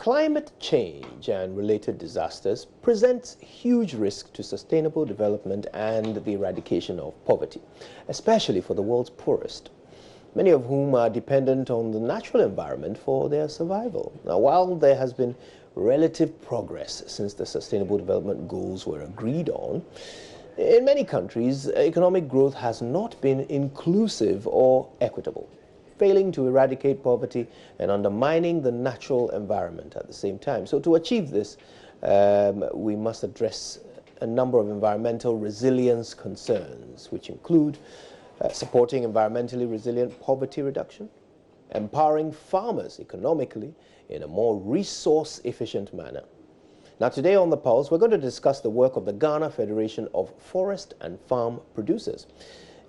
Climate change and related disasters presents huge risk to sustainable development and the eradication of poverty, especially for the world's poorest, many of whom are dependent on the natural environment for their survival. Now, while there has been relative progress since the Sustainable Development Goals were agreed on, in many countries, economic growth has not been inclusive or equitable, failing to eradicate poverty and undermining the natural environment at the same time. So to achieve this, we must address a number of environmental resilience concerns, which include supporting environmentally resilient poverty reduction, empowering farmers economically in a more resource-efficient manner. Now, today on The Pulse, we're going to discuss the work of the Ghana Federation of Forest and Farm Producers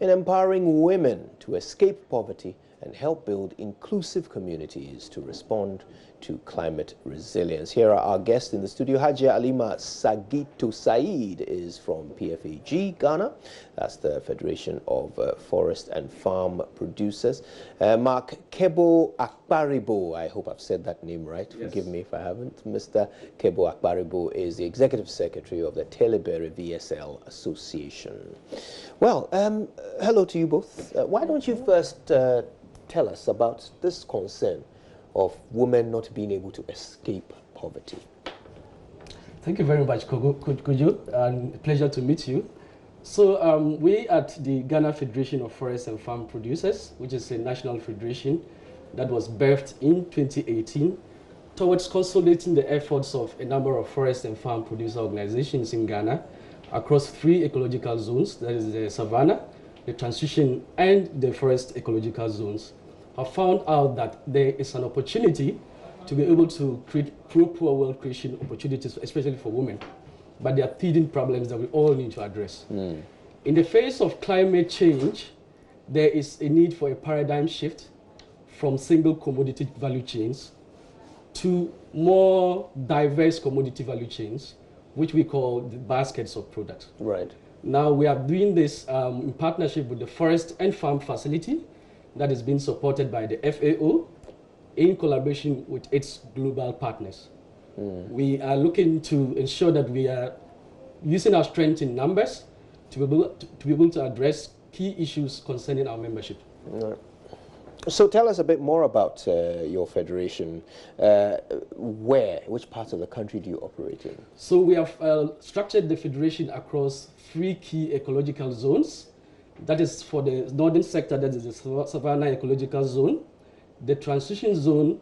in empowering women to escape poverty and help build inclusive communities to respond to climate resilience. Here are our guests in the studio. Hajia Alima Sagitu Said is from PFAG, Ghana. That's the Federation of Forest and Farm Producers. Mark Kebo Akparibo, I hope I've said that name right. Yes. Forgive me if I haven't. Mr. Kebo Akparibo is the Executive Secretary of the Telebere VSL Association. Well, hello to you both. Why don't you first tell us about this concern of women not being able to escape poverty? Thank you very much, Kojo, and pleasure to meet you. So we at the Ghana Federation of Forest and Farm Producers, which is a national federation that was birthed in 2018, towards consolidating the efforts of a number of forest and farm producer organizations in Ghana across 3 ecological zones, that is the savanna, the transition, and the forest ecological zones, have found out that there is an opportunity to be able to create pro-poor wealth creation opportunities, especially for women. But there are teething problems that we all need to address. In the face of climate change, there is a need for a paradigm shift from single commodity value chains to more diverse commodity value chains, which we call the baskets of products. Right. Now we are doing this in partnership with the Forest and Farm Facility that is being supported by the FAO in collaboration with its global partners. We are looking to ensure that we are using our strength in numbers to be able to address key issues concerning our membership. Right. So tell us a bit more about your federation. Which parts of the country do you operate in? So we have structured the federation across 3 key ecological zones. That is for the northern sector, that is the Savannah Ecological Zone, the Transition Zone,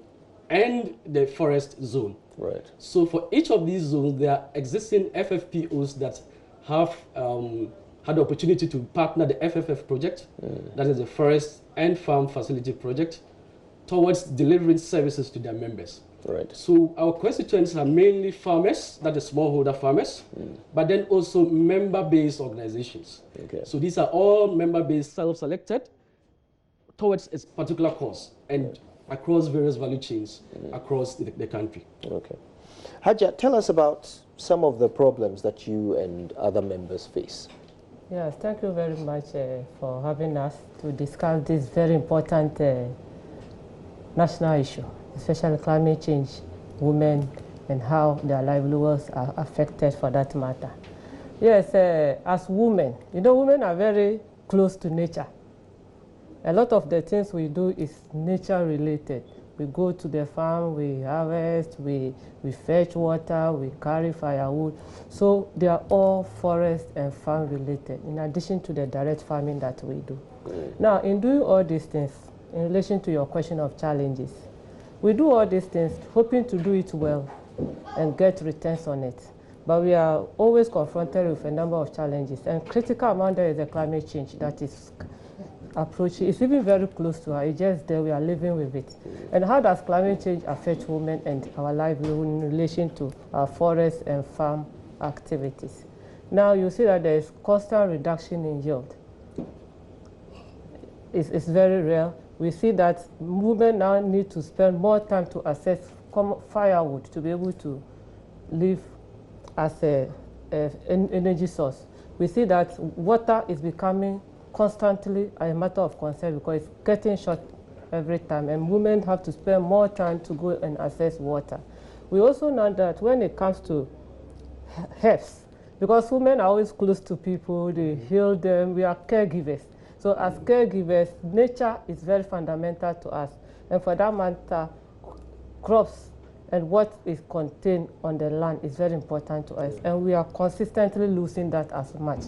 and the Forest Zone. Right. So for each of these zones, there are existing FFPOs that have had the opportunity to partner the FFF project, that is the Forest and Farm Facility project, towards delivering services to their members. Right. So our constituents are mainly farmers, that is smallholder farmers, but then also member-based organizations. Okay. So these are all member-based, self-selected towards a particular cause and across various value chains across the country. Okay. Hajia, tell us about some of the problems that you and other members face. Yes, thank you very much for having us to discuss this very important national issue, especially climate change, women, and how their livelihoods are affected for that matter. Yes, as women, you know, women are very close to nature. A lot of the things we do is nature related. We go to the farm, we harvest, we fetch water, we carry firewood. So they are all forest and farm related, in addition to the direct farming that we do. Now, in doing all these things, in relation to your question of challenges, we do all these things hoping to do it well and get returns on it. But we are always confronted with a number of challenges. And critical among them is the climate change that is approaching. It's even very close to us. It's just there, we are living with it. And how does climate change affect women and our livelihood in relation to our forest and farm activities? Now you see that there is constant reduction in yield. It's very rare. We see that women now need to spend more time to access firewood to be able to live as an energy source. We see that water is becoming constantly a matter of concern because it's getting short every time, and women have to spend more time to go and access water. We also know that when it comes to health, because women are always close to people, they heal them, we are caregivers. So as caregivers, nature is very fundamental to us. And for that matter, crops and what is contained on the land is very important to us. And we are consistently losing that as much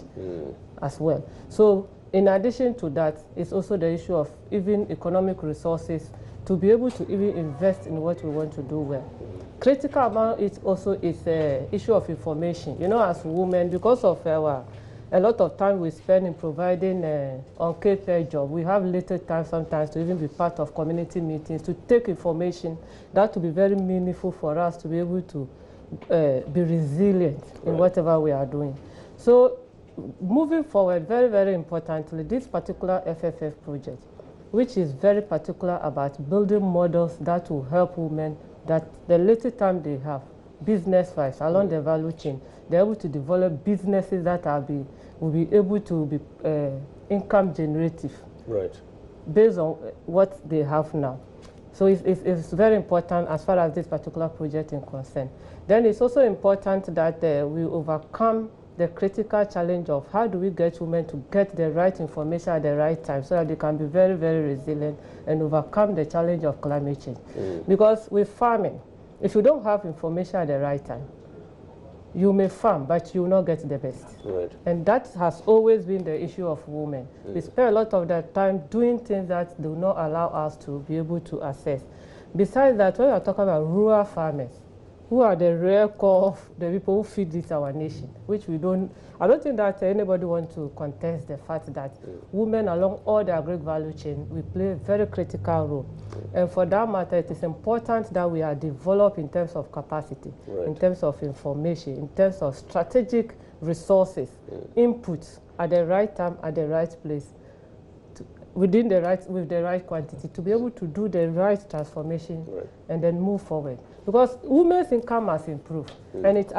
as well. So in addition to that, it's also the issue of even economic resources to be able to even invest in what we want to do well. Critical about it also is the issue of information. You know, as women, because of a lot of time we spend in providing unpaid job, we have little time sometimes to even be part of community meetings, to take information that will be very meaningful for us to be able to be resilient in whatever we are doing. So moving forward, very, very importantly, this particular FFF project, which is very particular about building models that will help women that the little time they have, business-wise, along the value chain, they're able to develop businesses that will be able to be income generative, based on what they have now. So it's very important as far as this particular project is concerned. Then it's also important that we overcome the critical challenge of how do we get women to get the right information at the right time so that they can be very, very resilient and overcome the challenge of climate change. Because with farming, if you don't have information at the right time, you may farm, but you will not get the best. And that has always been the issue of women. We spend a lot of that time doing things that do not allow us to be able to assess. Besides that, when we are talking about rural farmers, who are the real core of the people who feed this our nation, which we don't, I don't think that anybody wants to contest the fact that women along all the agri value chain, we play a very critical role. And for that matter, it is important that we are developed in terms of capacity, in terms of information, in terms of strategic resources, inputs at the right time, at the right place, with the right quantity, to be able to do the right transformation and then move forward. Because women's income has improved, and it's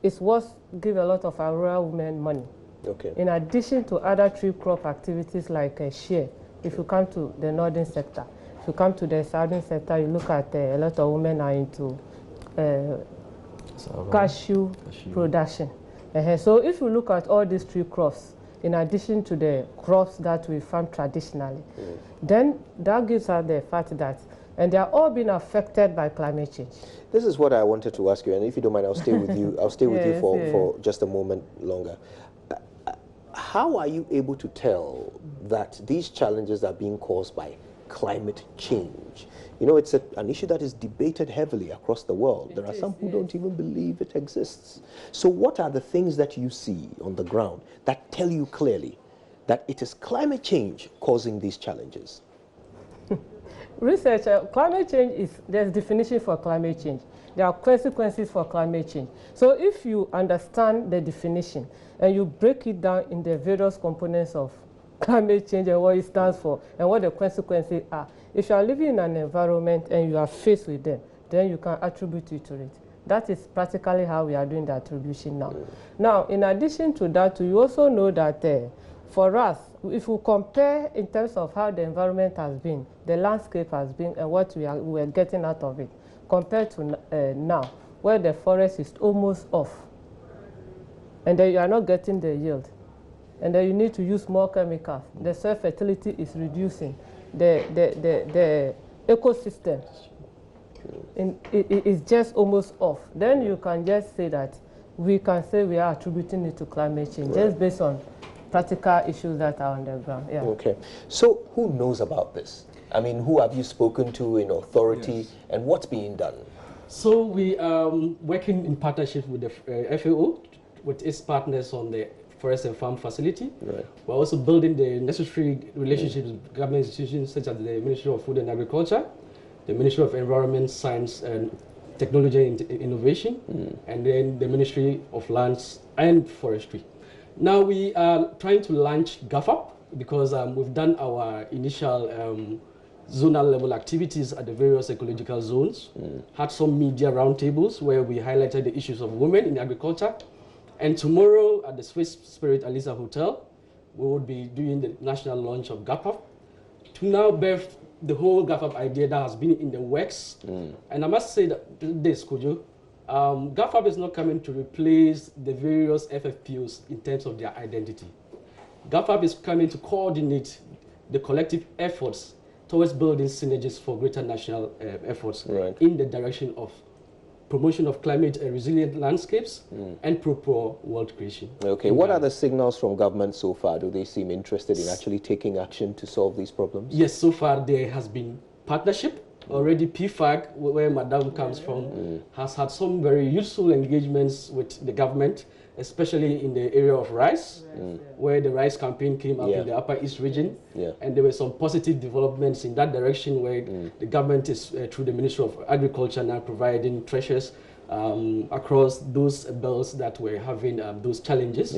it's what give a lot of our rural women money. In addition to other tree crop activities like share, if you come to the northern sector, if you come to the southern sector, you look at a lot of women are into cashew production. So if you look at all these tree crops, in addition to the crops that we farm traditionally, then that gives us the fact that, and they are all being affected by climate change. This is what I wanted to ask you, and if you don't mind, I'll stay with you. I'll stay with you for just a moment longer. How are you able to tell that these challenges are being caused by climate change? You know, it's an issue that is debated heavily across the world. There are some who don't even believe it exists. So what are the things that you see on the ground that tell you clearly that it is climate change causing these challenges? Research, climate change there's definition for climate change. There are consequences for climate change. So if you understand the definition and you break it down in the various components of climate change and what it stands for and what the consequences are, if you are living in an environment and you are faced with them, then you can attribute it to it. That is practically how we are doing the attribution now. Now, in addition to that, we also know that for us, if we compare in terms of how the environment has been, the landscape has been, and what we are getting out of it, compared to now, where the forest is almost off, and then you are not getting the yield, and then you need to use more chemicals, the soil fertility is reducing, the ecosystem is just almost off. Then you can just say that we are attributing it to climate change, just based on practical issues that are on the ground. Okay. So who knows about this? I mean, who have you spoken to in authority, and what's being done? So we are working in partnership with the FAO, with its partners on the forest and farm facility. We're also building the necessary relationships with government institutions such as the Ministry of Food and Agriculture, the Ministry of Environment, Science and Technology and Innovation, and then the Ministry of Lands and Forestry. Now we are trying to launch GAFAP because we've done our initial zonal level activities at the various ecological zones, had some media roundtables where we highlighted the issues of women in agriculture. And tomorrow at the Swiss Spirit Alisa Hotel, we will be doing the national launch of GAFAP to now birth the whole GAFAP idea that has been in the works. And I must say that this, Kojo, GAFAP is not coming to replace the various FFPOs in terms of their identity. GAFAP is coming to coordinate the collective efforts towards building synergies for greater national efforts in the direction of promotion of climate resilient landscapes and pro-poor world creation. Okay, what are the signals from government so far? Do they seem interested in actually taking action to solve these problems? Yes, so far there has been partnership. Already PFAG, where Madam comes from, has had some very useful engagements with the government, especially in the area of rice, where the rice campaign came up in the Upper East region. And there were some positive developments in that direction where the government is, through the Ministry of Agriculture, now providing treasures across those belts that were having those challenges.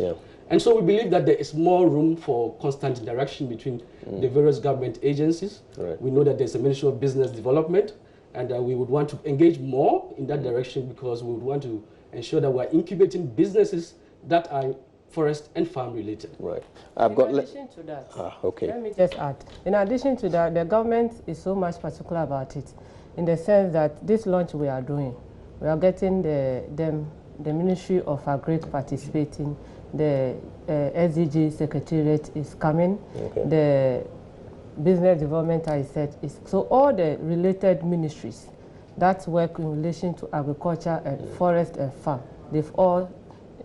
And so we believe that there is more room for constant interaction between the various government agencies. We know that there's a Ministry of Business Development, and we would want to engage more in that direction because we would want to ensure that we're incubating businesses that are forest and farm related. In addition to that, let me just add, in addition to that, the government is so much particular about it, in the sense that this launch we are doing, we are getting the Ministry of Agri participating, the SDG Secretariat is coming, the Business Development, I said, is so all the related ministries that work in relation to agriculture and forest and farm, they've all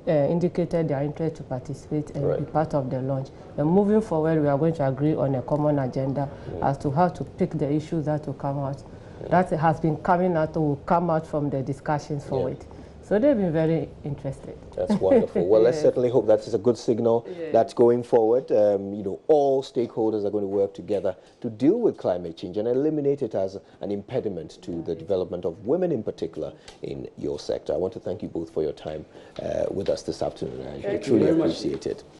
indicated their interest to participate and be part of the launch. And moving forward, we are going to agree on a common agenda as to how to pick the issues that will come out. That has been coming out or will come out from the discussions forward. So they've been very interested. That's wonderful. Well, let's certainly hope that is a good signal that's going forward. You know, all stakeholders are going to work together to deal with climate change and eliminate it as an impediment to the development of women in particular in your sector. I want to thank you both for your time with us this afternoon. I truly appreciate it.